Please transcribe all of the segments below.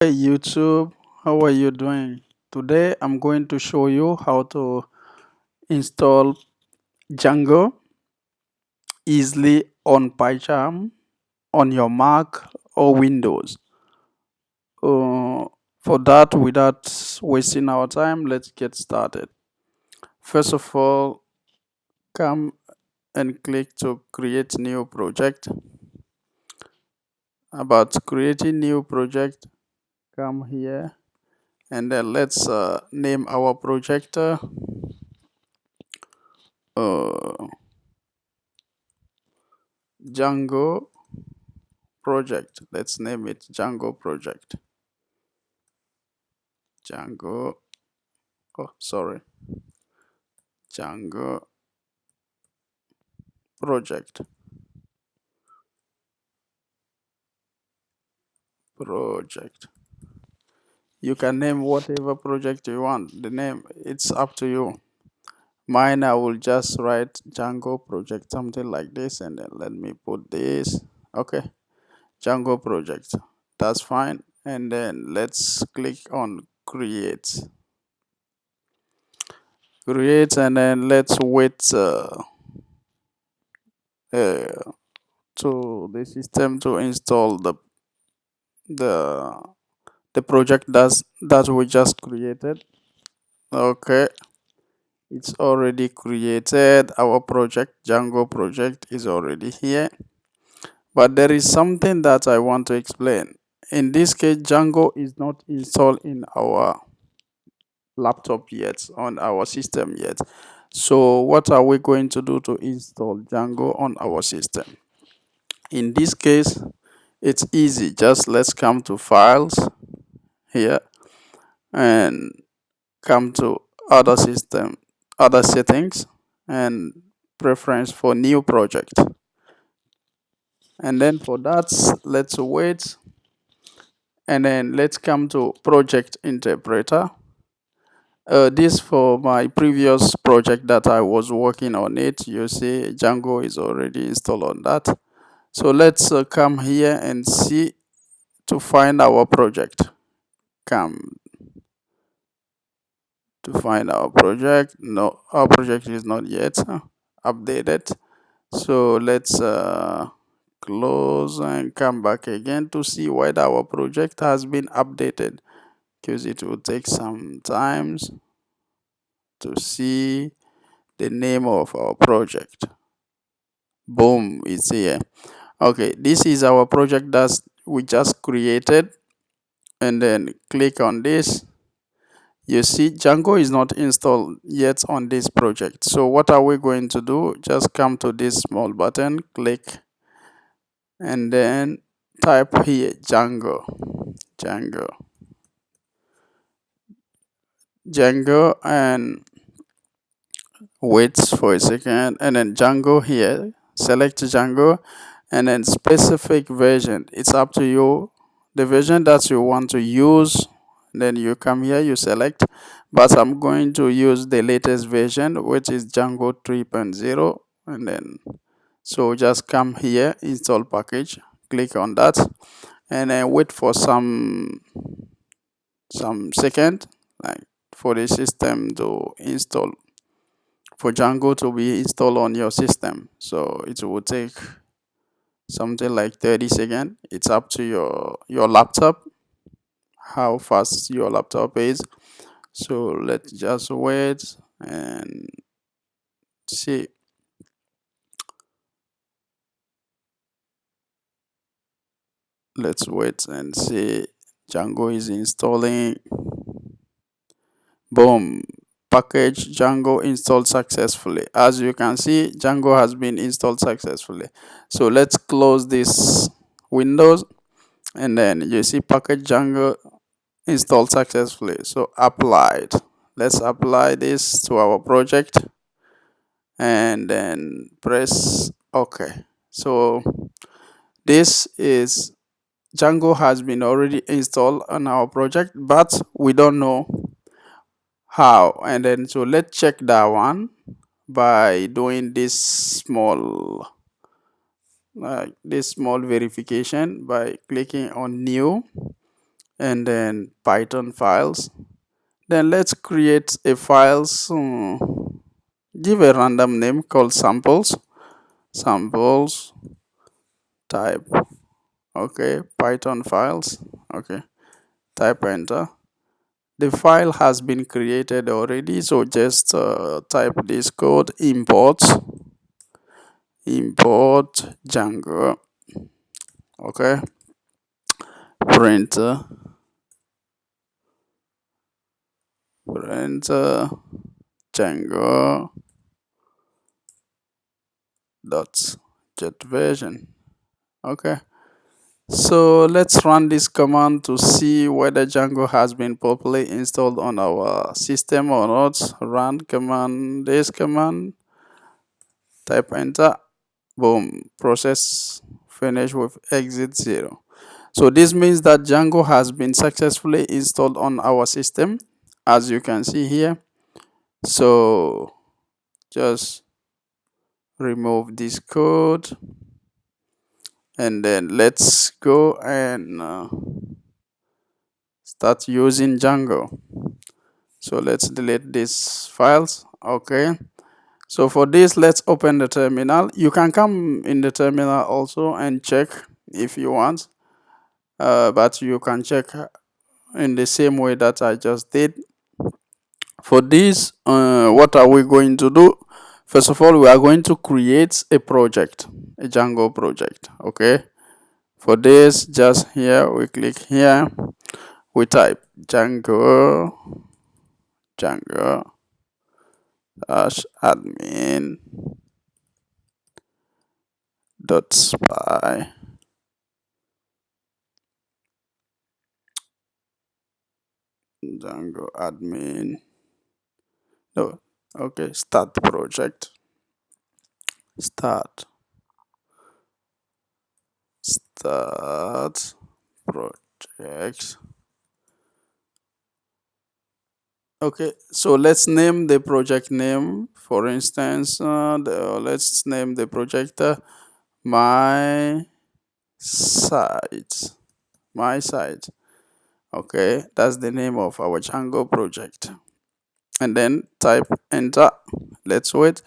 Hey YouTube, how are you doing? Today I'm going to show you how to install Django easily on PyCharm on your Mac or Windows. Uh, for that, without wasting our time, let's get started. First of all, come and click to create new project. About creating new project, come here and then let's name our project uh, Django project. Let's name it Django project. Django. Oh, sorry. Django project. Project. You can name whatever project you want. The name, it's up to you. Mine, I will just write Django project, something like this, and then let me put this. Okay. Django project. That's fine. And then let's click on create. Create, and then let's wait uh, to the system to install the the project that we just created. Okay, it's already created. Our project Django project is already here, but there is something that I want to explain. In this case, Django is not installed in our laptop yet, on our system yet. So what are we going to do to install Django on our system? In this case, it's easy. Just let's come to files here and come to other settings, and preference for new project. And then for that, let's wait. And then let's come to project interpreter. This for my previous project that I was working on it. You see Django is already installed on that. So let's come here and see to find our project. Come to find our project. No, our project is not yet updated. So let's close and come back again to see whether our project has been updated, because it will take some times to see the name of our project. Boom, it's here. Okay, this is our project that we just created, and then click on this. You see Django is not installed yet on this project. So what are we going to do? Just come to this small button, click, and then type here Django. Django. Django, and wait for a second, and then Django here. Select Django, and then specific version. It's up to you. The version that you want to use, then you come here, you select. But I'm going to use the latest version, which is Django 3.0. And then so just come here, install package, click on that, and then wait for some second, like for the system to install, for Django to be installed on your system. So it will take something like 30 seconds. It's up to your laptop, how fast your laptop is. So let's just wait and see. Let's wait and see. Django is installing. Boom, package Django installed successfully. As you can see, Django has been installed successfully. So let's close this windows, and then you see package Django installed successfully. So applied. Let's apply this to our project, and then press OK. So this is Django has been already installed on our project, but we don't know how. And then so let's check that one by doing this small verification by clicking on new, and then Python files. Then let's create a files, give a random name called samples type. Okay, Python files. Okay, type enter. The file has been created already, so just type this code: import Django. Okay, print Django dot get version. Okay, so let's run this command to see whether Django has been properly installed on our system or not. Run command, this command, type enter, boom, process finish with exit 0. So this means that Django has been successfully installed on our system, as you can see here. So just remove this code, and then let's go and start using Django. So let's delete these files. Okay, so for this, let's open the terminal. You can come in the terminal also and check if you want, but you can check in the same way that I just did. For this, what are we going to do? First of all, we are going to create a project, a Django project. Okay, for this, just here we click here, we type Django dash admin dot spy Django admin. No, okay, start project. Start project. Okay, so let's name the project name. For instance, let's name the project my site. My site. Okay, that's the name of our Django project. And then type enter. Let's wait.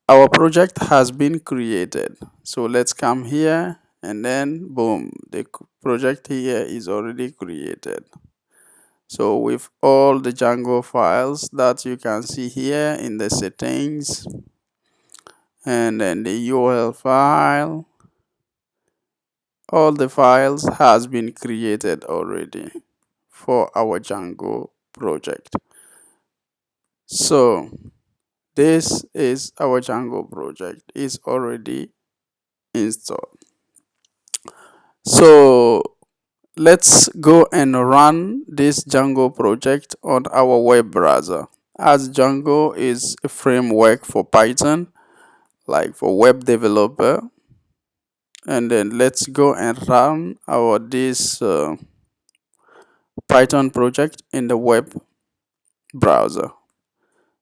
Our project has been created. So let's come here, and then boom, the project here is already created. So with all the Django files that you can see here in the settings, and then the URL file, all the files has been created already for our Django project. So this is our Django project, is already installed. So let's go and run this Django project on our web browser. As Django is a framework for Python, like for web developer, and then let's go and run our this Python project in the web browser.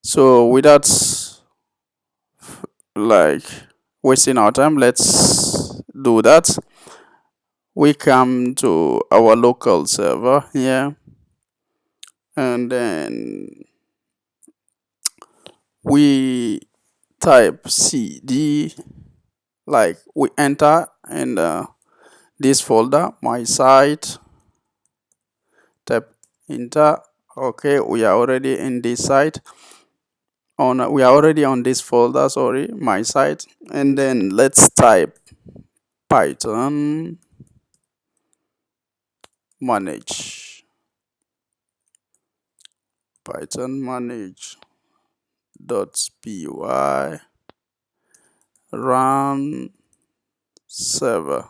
So without like wasting our time, let's do that. We come to our local server here, and then we type cd, like we enter in this folder, my site, type enter. Okay, we are already in this site, we are already on this folder, sorry, my site. And then let's type python manage dot py run server.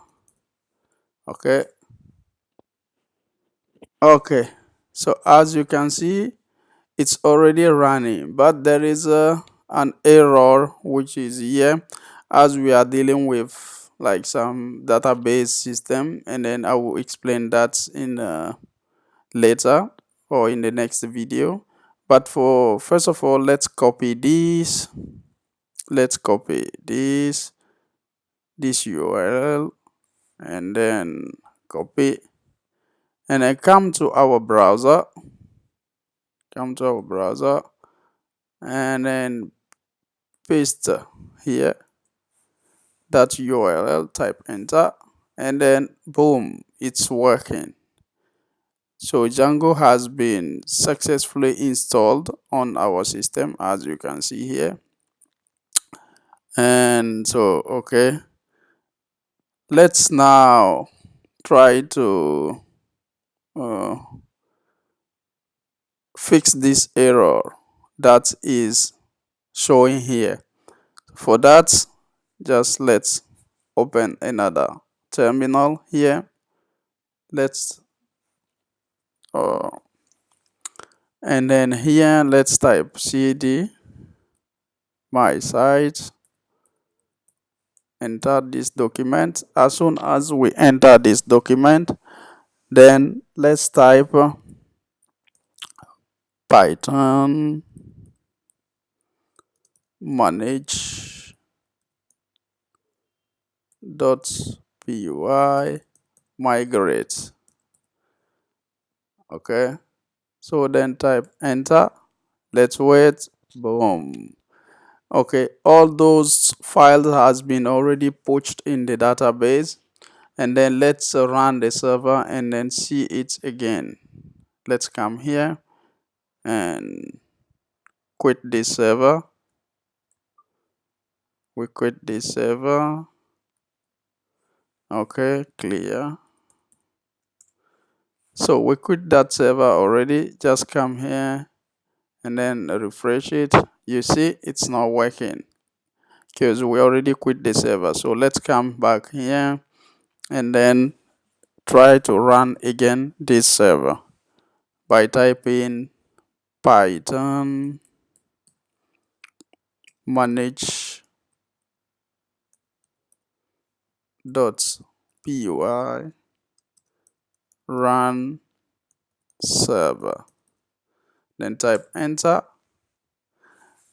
Okay, so as you can see, it's already running, but there is an error which is here, as we are dealing with like some database system, and then I will explain that in later or in the next video. But for first of all, let's copy this URL, and then copy, and then come to our browser, and then paste here that URL, type enter, and then boom, it's working. So Django has been successfully installed on our system, as you can see here. And so, okay, let's now try to uh, fix this error that is showing here. For that, just let's open another terminal here. Let's uh, and then here let's type cd my site, enter this document. As soon as we enter this document, then let's type python manage .py migrate. Okay, so then type enter, let's wait, boom. Okay, all those files has been already pushed in the database, and then let's run the server and then see it again. Let's come here and quit this server. We quit this server. Okay, clear. So we quit that server already. Just come here and then refresh it. You see it's not working because we already quit the server. So let's come back here and then try to run again this server by typing python manage .py run server, then type enter.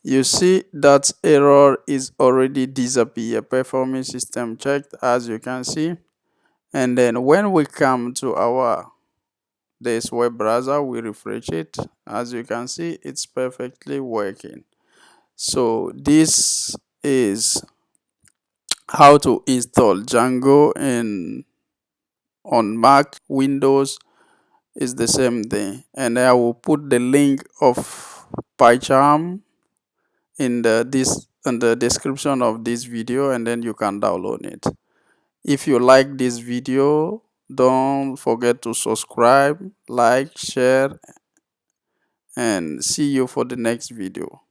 You see that error is already disappear, performing system checked, as you can see. And then when we come to our this web browser, we refresh it. As you can see, it's perfectly working. So this is how to install Django in on Mac. Windows is the same thing, and I will put the link of PyCharm in the description of this video, and then you can download it. If you like this video, don't forget to subscribe, like, share, and see you for the next video.